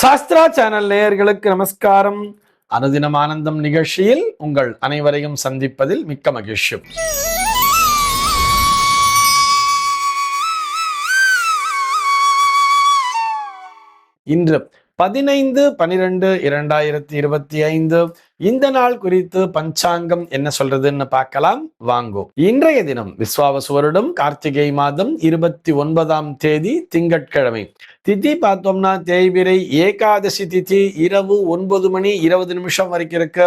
Sastra channel நேயர்களுக்கு நமஸ்காரம். அனுதினம் ஆனந்தம் நிகழ்ச்சியில் உங்கள் அனைவரையும் சந்திப்பதில் மிக்க மகிழ்ச்சி. இன்று 15/12/2025 இந்த நாள் குறித்து பஞ்சாங்கம் என்ன சொல்றதுன்னு பார்க்கலாம் வாங்கோ. இன்றைய தினம் விஸ்வாவசு வருடம் கார்த்திகை மாதம் 29ஆம் தேதி திங்கட்கிழமை. திதி பார்த்தோம்னா தேய்பிரை ஏகாதசி திதி இரவு 9:20 வரைக்கும் இருக்கு.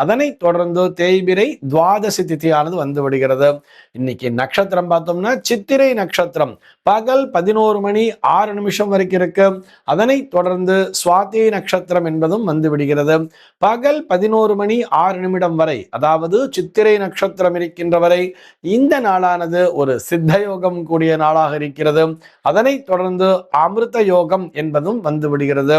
அதனை தொடர்ந்து தேய்பிரை துவாதசி திதியானது வந்து விடுகிறது. இன்னைக்கு நட்சத்திரம் பார்த்தோம்னா சித்திரை நட்சத்திரம் பகல் 11:06 வரைக்கும் இருக்கு. அதனை தொடர்ந்து சுவாதி நட்சத்திரம் என்பதும் வந்து விடுகிறது. பகல் 11:06 வரை, அதாவது சித்திரை நட்சத்திரம் இருக்கின்ற வரை இந்த நாளானது ஒரு சித்த யோகம் கூடிய நாளாக இருக்கிறது. அதனை தொடர்ந்து அமிர்த யோகம் என்பதும் வந்து விடுகிறது.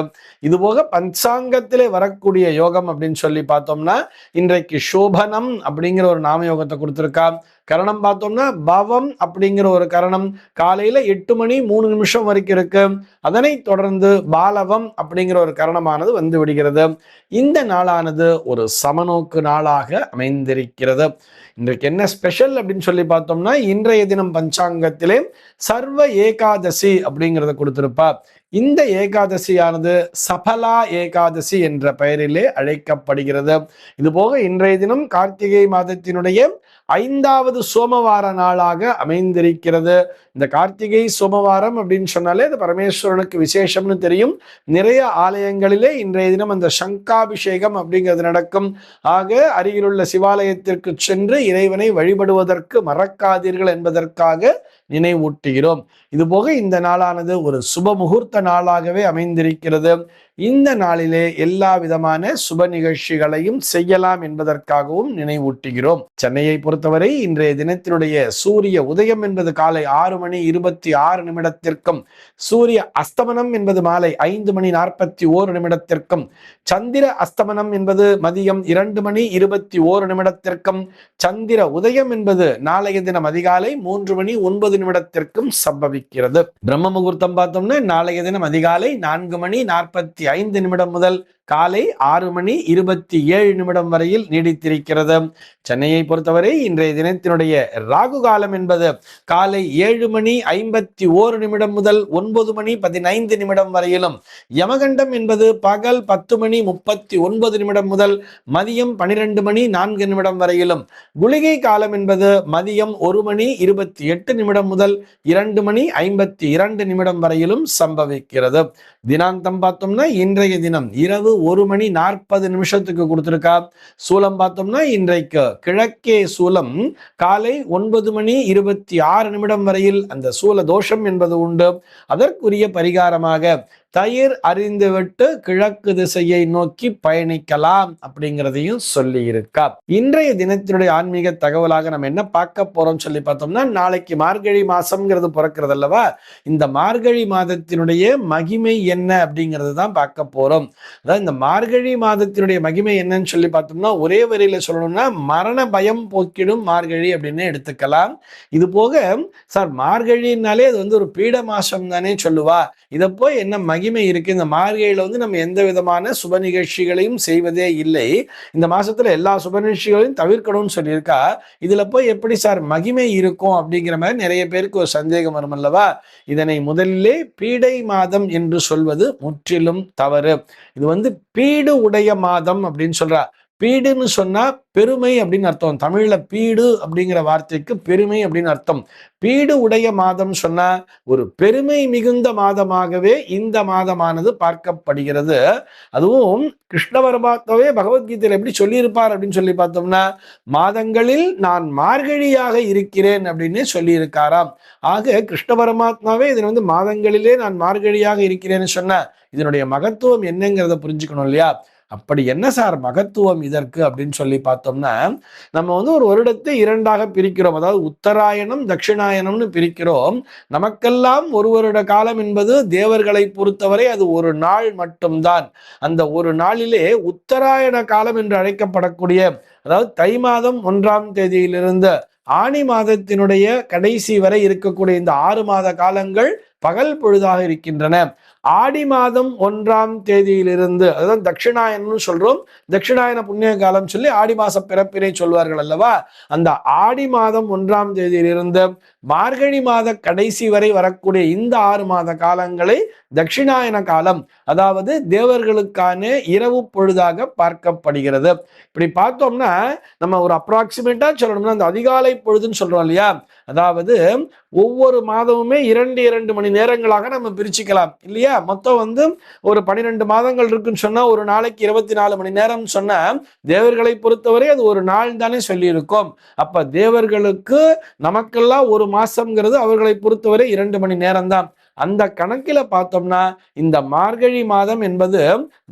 இதுபோக பஞ்சாங்கத்திலே வரக்கூடிய யோகம் அப்படின்னு சொல்லி பார்த்தோம்னா இன்றைக்கு சோபனம் அப்படிங்கிற ஒரு நாம யோகத்தை கொடுத்திருக்கா. கரணம் பார்த்தோம்னா பவம் அப்படிங்கிற ஒரு கரணம் காலையில 8:03 வரைக்கும் இருக்கு. அதனை தொடர்ந்து பாலவம் அப்படிங்கிற ஒரு கரணமானது வந்து விடுகிறது. இந்த நாளானது ஒரு சமநோக்கு நாளாக அமைந்திருக்கிறது. இன்றைக்கு என்ன ஸ்பெஷல் அப்படின்னு சொல்லி பார்த்தோம்னா இன்றைய தினம் பஞ்சாங்கத்திலே சர்வ ஏகாதசி அப்படிங்கிறத கொடுத்திருப்பா. இந்த ஏகாதசியானது சபலா ஏகாதசி என்ற பெயரிலே அழைக்கப்படுகிறது. இது போக இன்றைய தினம் கார்த்திகை மாதத்தினுடைய 5வது சோமவார நாளாக அமைந்திருக்கிறது. இந்த கார்த்திகை சோமவாரம் அப்படின்னு சொன்னாலே அது பரமேஸ்வரனுக்கு விசேஷம்னு தெரியும். நிறைய ஆலயங்களிலே இன்றைய தினம் அந்த சங்காபிஷேகம் அப்படிங்கிறது நடக்கும். ஆக அருகிலுள்ள சிவாலயத்திற்கு சென்று இறைவனை வழிபடுவதற்கு மறக்காதீர்கள் என்பதற்காக நினைவூட்டுகிறோம். இதுபோக இந்த நாளானது ஒரு சுப முகூர்த்த நாளாகவே அமைந்திருக்கிறது. இந்த நாளிலே எல்லா விதமான சுப நிகழ்ச்சிகளையும் செய்யலாம் என்பதற்காகவும் நினைவூட்டுகிறோம். சென்னையை பொறுத்தவரை இன்றைய தினத்தினுடைய சூரிய உதயம் என்பது காலை 6:26 சூரிய அஸ்தமனம் என்பது மாலை 5:41 சந்திர அஸ்தமனம் என்பது மதியம் 2:21 சந்திர உதயம் என்பது நாளைய தினம் அதிகாலை 3:09 சம்பவிக்கிறது. பிரம்ம முகூர்த்தம் பார்த்தோம்னா நாளைய தினம் அதிகாலை 4:45 முதல் காலை 6:27 வரையில் நீடித்திருக்கிறது. சென்னையை பொறுத்தவரை இன்றைய தினத்தினுடைய ராகு காலம் என்பது காலை 7:51 முதல் 9:15 வரையிலும், யமகண்டம் என்பது பகல் 10:39 முதல் மதியம் 12:04 வரையிலும், குளிகை காலம் என்பது மதியம் 1:28 முதல் 2:52 வரையிலும் சம்பவிக்கிறது. தினாந்தம் பார்த்தோம்னா இன்றைய தினம் இரவு 1:40 கொடுத்திருக்கா. சூலம் பார்த்தோம்னா இன்றைக்கு கிழக்கே சூலம் காலை 9:26 வரையில் அந்த சூல தோஷம் என்பது உண்டு. அதற்குரிய பரிகாரமாக தயிர் அறிந்துவிட்டு கிழக்கு திசையை நோக்கி பயணிக்கலாம் அப்படிங்கிறதையும் சொல்லி இருக்கா. இன்றைய தினத்தினுடைய ஆன்மீக தகவலாக நம்ம என்ன பார்க்க போறோம் சொல்லி பார்த்தோம்னா, நாளைக்கு மார்கழி மாசம்ங்கிறது பிறக்கிறது அல்லவா. இந்த மார்கழி மாதத்தினுடைய மகிமை என்ன அப்படிங்கிறது தான் பார்க்க போறோம். அதாவது இந்த மார்கழி மாதத்தினுடைய மகிமை என்னன்னு சொல்லி பார்த்தோம்னா ஒரே வரியில சொல்லணும்னா மரண பயம் போக்கிடும் மார்கழி அப்படின்னு எடுத்துக்கலாம். இது போக சார் மார்கழினாலே அது வந்து ஒரு பீட மாசம் தானே சொல்லுவா, இதை போய் என்ன மகிமை இருக்கு, இந்த மார்கழியில வந்து நம்ம எந்த விதமான சுப நிகழ்ச்சிகளையும் செய்வதே இல்லை, இந்த மாசத்துல எல்லா சுப நிகழ்ச்சிகளையும் தவிர்க்கணும்னு சொல்லியிருக்கா, இதுல போய் எப்படி சார் மகிமை இருக்கும் அப்படிங்கிற மாதிரி நிறைய பேருக்கு ஒரு சந்தேகம் வரும் அல்லவா. இதனை முதலிலே பீடை மாதம் என்று சொல்வது முற்றிலும் தவறு. இது வந்து பீடு உடைய மாதம் அப்படின்னு சொல்றா. பீடுன்னு சொன்னா பெருமை அப்படின்னு அர்த்தம். தமிழ்ல பீடு அப்படிங்கிற வார்த்தைக்கு பெருமை அப்படின்னு அர்த்தம். பீடு உடைய மாதம் சொன்னா ஒரு பெருமை மிகுந்த மாதமாகவே இந்த மாதமானது பார்க்கப்படுகிறது. அதுவும் கிருஷ்ண பரமாத்மாவே பகவத்கீதையில எப்படி சொல்லியிருப்பார் அப்படின்னு சொல்லி பார்த்தோம்னா, மாதங்களில் நான் மார்கழியாக இருக்கிறேன் அப்படின்னு சொல்லி இருக்காராம். ஆக கிருஷ்ண பரமாத்மாவே இதனை வந்து மாதங்களிலே நான் மார்கழியாக இருக்கிறேன்னு சொன்ன இதனுடைய மகத்துவம் என்னங்கிறத புரிஞ்சுக்கணும் இல்லையா. அப்படி என்ன சார் மகத்துவம் இதற்கு அப்படின்னு சொல்லி பார்த்தோம்னா, நம்ம வந்து ஒரு வருடத்தை 2ஆக பிரிக்கிறோம். அதாவது உத்தராயணம் தட்சிணாயணம்னு பிரிக்கிறோம். நமக்கெல்லாம் ஒரு வருட காலம் என்பது தேவர்களை பொறுத்தவரை அது ஒரு நாள் மட்டும்தான். அந்த ஒரு நாளிலே உத்தராயண காலம் என்று அழைக்கப்படக்கூடிய, அதாவது தை மாதம் 1ஆம் தேதியிலிருந்து ஆனி மாதத்தினுடைய கடைசி வரை இருக்கக்கூடிய இந்த 6 மாத காலங்கள் பகல் பொழுதாக இருக்கின்றன. ஆடி மாதம் 1ஆம் தேதியிலிருந்து, அதாவது தட்சிணாயனம்னு சொல்றோம், தட்சிணாயன புண்ணிய காலம் சொல்லி ஆடி மாச பிறப்பினை சொல்வார்கள் அல்லவா, அந்த ஆடி மாதம் 1ஆம் தேதியிலிருந்து மார்கழி மாத கடைசி வரை வரக்கூடிய இந்த 6 மாத காலங்களை தட்சிணாயன காலம், அதாவது தேவர்களுக்கான இரவு பொழுதாக பார்க்கப்படுகிறது. இப்படி பார்த்தோம்னா நம்ம ஒரு அப்ராக்சிமேட்டா சொல்லணும்னா அந்த அதிகாலை பொழுதுன்னு சொல்றோம் இல்லையா, அதாவது ஒவ்வொரு மாதமுமே 2 மணி நேரங்களாக நம்ம பிரிச்சுக்கலாம் இல்லையா. மொத்தம் ஒரு 12 மாதங்கள் இருக்குன்னு சொன்னா ஒரு நாளைக்கு 24 மணி நேரம் சொன்னா தேவர்களை பொறுத்தவரை அது ஒரு நாள் தானே சொல்லி இருக்கும். அப்ப தேவர்களுக்கு நமக்கெல்லாம் ஒரு மாசம்ங்கிறது அவர்களை பொறுத்தவரை 2 மணி நேரம் தான். அந்த கணக்கில பார்த்தோம்னா இந்த மார்கழி மாதம் என்பது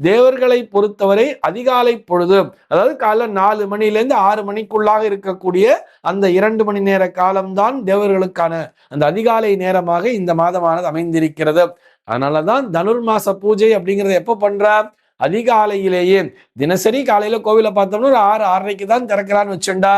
தேவர்களை பொறுத்தவரை அதிகாலை பொழுது, அதாவது காலைல 4 மணிலேருந்து 6 மணிக்குள்ளாக இருக்கக்கூடிய அந்த 2 மணி நேர காலம்தான் தேவர்களுக்கான அந்த அதிகாலை நேரமாக இந்த மாதமானது அமைந்திருக்கிறது. அதனாலதான் தனுர்மாச பூஜை அப்படிங்கறத எப்ப பண்றா, அதிகாலையிலேயே. தினசரி காலையில கோவில பார்த்தோம்னா ஒரு 6-6:30 தான் திறக்கிறான்னு வச்சுண்டா,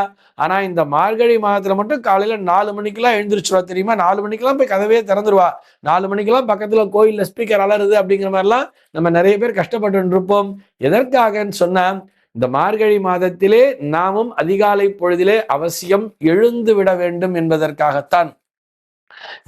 ஆனா இந்த மார்கழி மாதத்துல மட்டும் காலையில 4 மணிக்கெல்லாம் எழுந்திருச்சுவா தெரியுமா. 4 மணிக்கெல்லாம் போய் கதவே திறந்துருவா. 4 மணிக்கெல்லாம் பக்கத்துல கோயில்ல ஸ்பீக்கர் அலறுது அப்படிங்கிற மாதிரிலாம் நம்ம நிறைய பேர் கஷ்டப்பட்டு இருப்போம். எதற்காகன்னு சொன்னா இந்த மார்கழி மாதத்திலே நாமும் அதிகாலை பொழுதிலே அவசியம் எழுந்து விட வேண்டும் என்பதற்காகத்தான்.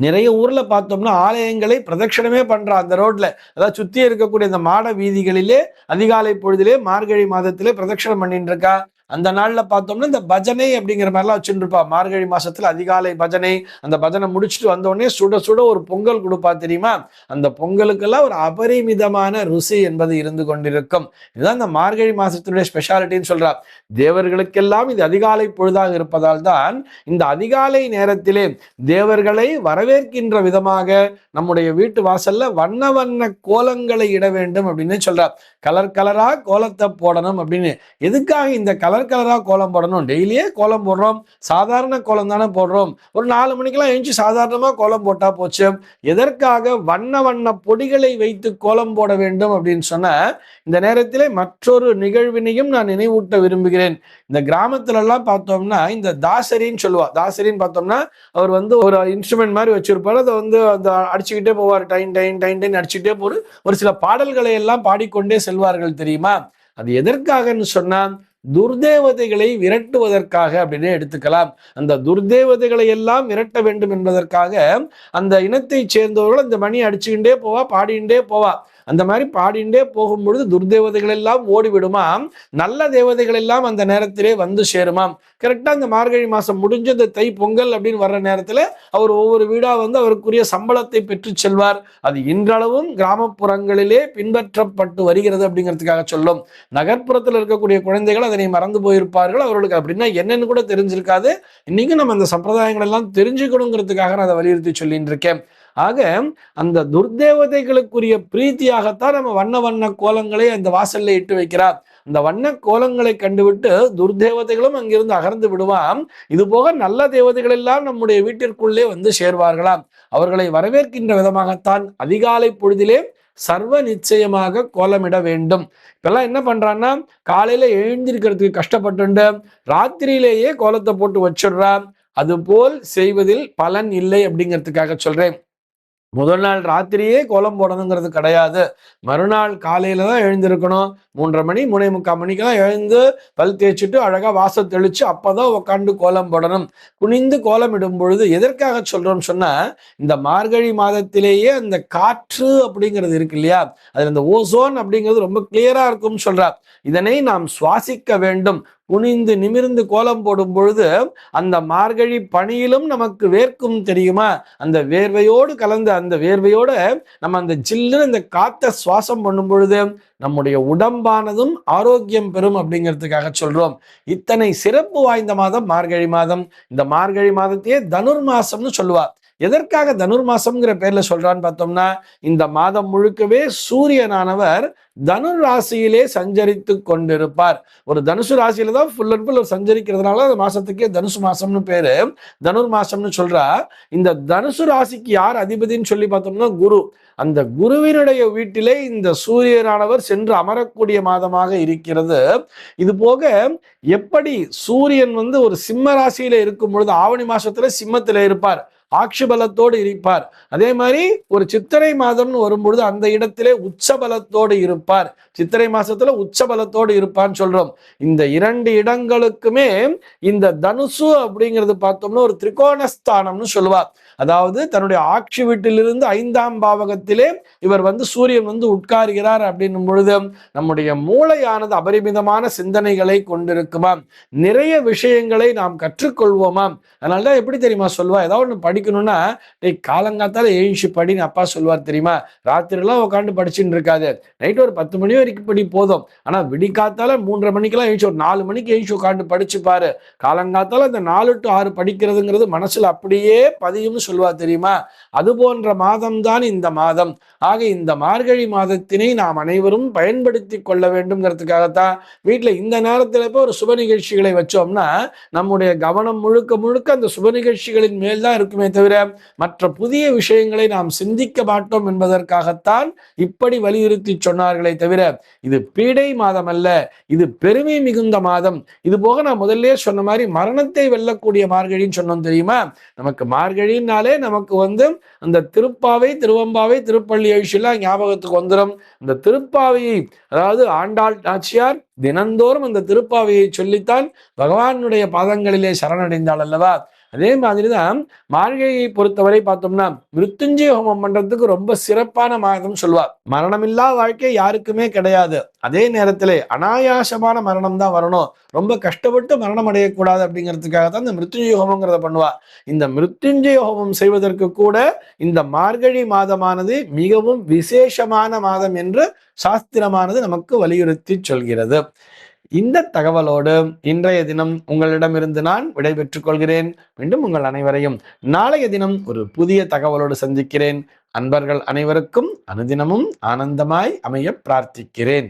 நிறைய ஊர்ல பார்த்தோம்னா ஆலயங்களை பிரதட்சணமே பண்றா அந்த ரோட்ல, அதாவது சுத்தி இருக்கக்கூடிய அந்த மாட வீதிகளிலே அதிகாலை பொழுதிலே மார்கழி மாதத்திலே பிரதட்சணம் பண்ணிட்டு இருக்கா. அந்த நாள்ல பார்த்தோம்னா இந்த பஜனை அப்படிங்கிற மாதிரிலாம் வச்சுட்டு இருப்பா. மார்கழி மாசத்துல அதிகாலை பஜனை, அந்த பஜனை முடிச்சுட்டு வந்த உடனே சுட சுட ஒரு பொங்கல் கொடுப்பா தெரியுமா. அந்த பொங்கலுக்கெல்லாம் ஒரு அபரிமிதமான ருசி என்பது இருந்து கொண்டிருக்கும். இதுதான் இந்த மார்கழி மாசத்தினுடைய ஸ்பெஷாலிட்டின்னு சொல்றா. தேவர்களுக்கெல்லாம் இது அதிகாலை பொழுதாக இருப்பதால் தான் இந்த அதிகாலை நேரத்திலே தேவர்களை வரவேற்கின்ற விதமாக நம்முடைய வீட்டு வாசல்ல வண்ண வண்ண கோலங்களை இட வேண்டும் அப்படின்னு சொல்றார். கலர் கலரா கோலத்தை போடணும் அப்படின்னு. எதுக்காக இந்த கலர் கலரா கோலம் போடணும்? டெய்லியே கோலம் போடுறோம், சாதாரண கோலம் தானே போடுறோம். ஒரு 4 மணிக்கெல்லாம் எழுந்து சாதாரணமா கோலம் போட்டா போச்சு. எதற்காக வண்ண வண்ண பொடிகளை வைத்து கோலம் போட வேண்டும் அப்படின்னு சொன்ன இந்த நேரத்திலே மற்றொரு நிகழ்வினையும் நான் நினைவூட்ட விரும்புகிறேன். இந்த கிராமத்துல எல்லாம் பார்த்தோம்னா இந்த தாசரின்னு சொல்லுவா. தாசரின்னு பார்த்தோம்னா அவர் ஒரு இன்ஸ்ட்ருமெண்ட் மாதிரி வச்சிருப்பாரு. அதை அந்த அடிச்சுக்கிட்டே போவார். டைன் டைன் டைன் டைன் அடிச்சுக்கிட்டே போரு ஒரு சில பாடல்களை எல்லாம் பாடிக்கொண்டே செல்வார்கள் தெரியுமா. அது எதற்காகன்னு சொன்னா துர்தேவதைகளை விரட்டுவதற்காக அப்படின்னு எடுத்துக்கலாம். அந்த துர்தேவதைகளை எல்லாம் விரட்ட வேண்டும் என்பதற்காக அந்த இனத்தை சேர்ந்தவர்கள் அந்த மணி அடிச்சுக்கிட்டே போவா, பாடிண்டே போவா. அந்த மாதிரி பாடிண்டே போகும் பொழுது துர்தேவதைகள் எல்லாம் ஓடிவிடுமாம், நல்ல தேவதைகள் எல்லாம் அந்த நேரத்திலே வந்து சேருமாம். கரெக்டா அந்த மார்கழி மாசம் முடிஞ்ச இந்த தை பொங்கல் அப்படின்னு வர்ற நேரத்துல அவர் ஒவ்வொரு வீடா அவருக்குரிய சம்பளத்தை பெற்று செல்வார். அது இன்றளவும் கிராமப்புறங்களிலே பின்பற்றப்பட்டு வருகிறது அப்படிங்கிறதுக்காக சொல்லும். நகர்ப்புறத்தில் இருக்கக்கூடிய குழந்தைகள் அதனை மறந்து போயிருப்பார்கள். அவர்களுக்கு அப்படின்னா என்னன்னு கூட தெரிஞ்சிருக்காது. இன்னைக்கு நம்ம அந்த சம்பிரதாயங்கள் எல்லாம் தெரிஞ்சுக்கணுங்கிறதுக்காக நான் அதை வலியுறுத்தி சொல்லிட்டு இருக்கேன். ஆக அந்த துர்தேவதைகளுக்குரிய பிரீத்தியாகத்தான் நம்ம வண்ண வண்ண கோலங்களை அந்த வாசல்ல இட்டு வைக்கிறார். அந்த வண்ண கோலங்களை கண்டுவிட்டு துர்தேவதைகளும் அங்கிருந்து அகர்ந்து விடுவாம். இது போக நல்ல தேவதைகள் எல்லாம் நம்முடைய வீட்டிற்குள்ளே வந்து சேர்வார்களாம். அவர்களை வரவேற்கின்ற விதமாகத்தான் அதிகாலை பொழுதிலே சர்வ நிச்சயமாக கோலமிட வேண்டும். இப்பெல்லாம் என்ன பண்றான்னா காலையில எழுந்திருக்கிறதுக்கு கஷ்டப்பட்டு ராத்திரியிலேயே கோலத்தை போட்டு வச்சிடுறான். அது போல் செய்வதில் பலன் இல்லை அப்படிங்கிறதுக்காக சொல்றேன். முதல் நாள் ராத்திரியே கோலம் போடணுங்கிறது கிடையாது. மறுநாள் காலையில தான் எழுந்திருக்கணும். 3:30 மணி 3:45 மணிக்கெல்லாம் எழுந்து பல் தேய்ச்சிட்டு அழகா வாசல் தெளிச்சு அப்பதான் உட்காந்து கோலம் போடணும். குனிந்து கோலம் இடும் பொழுது எதற்காக சொல்றோம்னு சொன்னா இந்த மார்கழி மாதத்திலேயே அந்த காற்று அப்படிங்கிறது இருக்கு இல்லையா, அதுல இந்த ஓசோன் அப்படிங்கிறது ரொம்ப கிளியரா இருக்கும்னு சொல்றார். இதனை நாம் சுவாசிக்க வேண்டும். குனிந்து நிமிர்ந்து கோலம் போடும் பொழுது அந்த மார்கழி பனியிலும் நமக்கு வேர்க்கும் தெரியுமா. அந்த வேர்வையோடு கலந்த அந்த வேர்வையோட நம்ம அந்த ஜில்லுன்னு அந்த காத்த சுவாசம் பண்ணும் பொழுது நம்முடைய உடம்பானதும் ஆரோக்கியம் பெறும் அப்படிங்கிறதுக்காக சொல்றோம். இத்தனை சிறப்பு வாய்ந்த மாதம் மார்கழி மாதம். இந்த மார்கழி மாதத்தையே தனுர் மாசம்னு சொல்லுவா. எதற்காக தனுர் மாசம்ங்கிற பேர்ல சொல்றான்னு பார்த்தோம்னா இந்த மாதம் முழுக்கவே சூரியனானவர் தனுர் ராசியிலே சஞ்சரித்து கொண்டிருப்பார். ஒரு தனுசு ராசியில தான் ஃபுல் அண்ட் ஃபுல் சஞ்சரிக்கிறதுனால அந்த மாசத்துக்கே தனுசு மாசம்னு பேரு, தனுர் மாசம்னு சொல்றா. இந்த தனுசு ராசிக்கு யார் அதிபதினு சொல்லி பார்த்தோம்னா குரு. அந்த குருவினுடைய வீட்டிலே இந்த சூரியனானவர் சென்று அமரக்கூடிய மாதமாக இருக்கிறது. இது போக எப்படி சூரியன் ஒரு சிம்ம ராசியில இருக்கும் பொழுது ஆவணி மாசத்துல சிம்மத்தில இருப்பார், ஆட்சி பலத்தோடு இருப்பார். அதே மாதிரி ஒரு சித்திரை மாதம்னு வரும்பொழுது அந்த இடத்திலே உச்ச பலத்தோடு இருப்பார். சித்திரை மாசத்துல உச்ச பலத்தோடு இருப்பான்னு சொல்றோம். இந்த 2 இடங்களுக்குமே இந்த தனுசு அப்படிங்கிறது பார்த்தோம்னா ஒரு திரிகோணஸ்தானம்னு சொல்லுவார். அதாவது தன்னுடைய ஆட்சி வீட்டிலிருந்து 5ஆம் பாவகத்திலே இவர் சூரியன் உட்கார்கிறார் அப்படின்னும் பொழுது நம்முடைய மூளையானது அபரிமிதமான சிந்தனைகளை கொண்டிருக்குமாம். நிறைய விஷயங்களை நாம் கற்றுக்கொள்வோமாம். அதனாலதான் எப்படி தெரியுமா சொல்லுவா, ஏதாவது ஒன்று படிக்கணும்னா காலங்காத்தால எழுச்சி படின்னு அப்பா சொல்லுவார் தெரியுமா. ராத்திரிலாம் உட்காந்து படிச்சுட்டு இருக்காது, நைட்டு ஒரு 10 மணி வரைக்கும் படி போதும். ஆனா விடிக்காத்தால 3:30 மணிக்கெல்லாம் எழுச்சி ஒரு 4 மணிக்கு எழுச்சி உட்காந்து படிச்சு பாரு. காலங்காத்தால இந்த 4 to 6 படிக்கிறதுங்கிறது மனசுல அப்படியே பதியும்னு சொல்லுவா தெரியுமா. அது போன்ற மாதம் தான் இந்த மாதம். ஆக இந்த மார்கழி மாதத்தினை நாம் அனைவரும் பயன்படுத்தி கொள்ள வேண்டும்ங்கிறதுக்காகத்தான் வீட்டுல இந்த நேரத்துல இப்போ ஒரு சுப நிகழ்ச்சிகளை வச்சோம்னா நம்முடைய கவனம் முழுக்க முழுக்க அந்த சுப நிகழ்ச்சிகளின் மேல்தான் இருக்குமே தவிர மற்ற புதிய விஷயங்களை நாம் சிந்திக்க மாட்டோம் என்பதற்காகத்தான் இப்படி வலியுறுத்தி சொன்னார்களே தவிர இது பீடை மாதம் அல்ல, இது பெருமை மிகுந்த மாதம். இது போக நான் முதல்ல சொன்ன மாதிரி மரணத்தை வெல்லக்கூடிய மார்கழின்னு சொன்னோம் தெரியுமா. நமக்கு மார்கழினாலே நமக்கு அந்த திருப்பாவை, திருவம்பாவை, திருப்பள்ளி எழுச்சியெல்லாம் ஞாபகத்துக்கு வந்துடும். இந்த திருப்பாவையை, அதாவது ஆண்டாள் நாச்சியார் தினந்தோறும் அந்த திருப்பாவையை சொல்லித்தான் பகவானுடைய பாதங்களிலே சரணடைந்தாள் அல்லவா. அதே மாதிரிதான் மார்கழியை பொறுத்தவரை பார்த்தோம்னா மிருத்யுஞ்சய ஹோமம் பண்றதுக்கு ரொம்ப சிறப்பான மாதம் சொல்லுவார். மரணமில்லா வாழ்க்கை யாருக்குமே கிடையாது. அதே நேரத்திலே அனாயாசமான மரணம் தான் வரணும், ரொம்ப கஷ்டப்பட்டு மரணம் அடையக்கூடாது அப்படிங்கிறதுக்காக தான் இந்த மிருத்யுஞ்சய ஹோமங்கிறத பண்ணுவா. இந்த மிருத்யுஞ்சய ஹோமம் செய்வதற்கு கூட இந்த மார்கழி மாதமானது மிகவும் விசேஷமான மாதம் என்று சாஸ்திரமானது நமக்கு வலியுறுத்தி சொல்கிறது. இந்த தகவலோடு இன்றைய தினம் உங்களிடமிருந்து நான் விடைபெற்றுக் கொள்கிறேன். மீண்டும் உங்கள் அனைவரையும் நாளைய தினம் ஒரு புதிய தகவலோடு சந்திக்கிறேன். அன்பர்கள் அனைவருக்கும் அனுதினமும் ஆனந்தமாய் அமைய பிரார்த்திக்கிறேன்.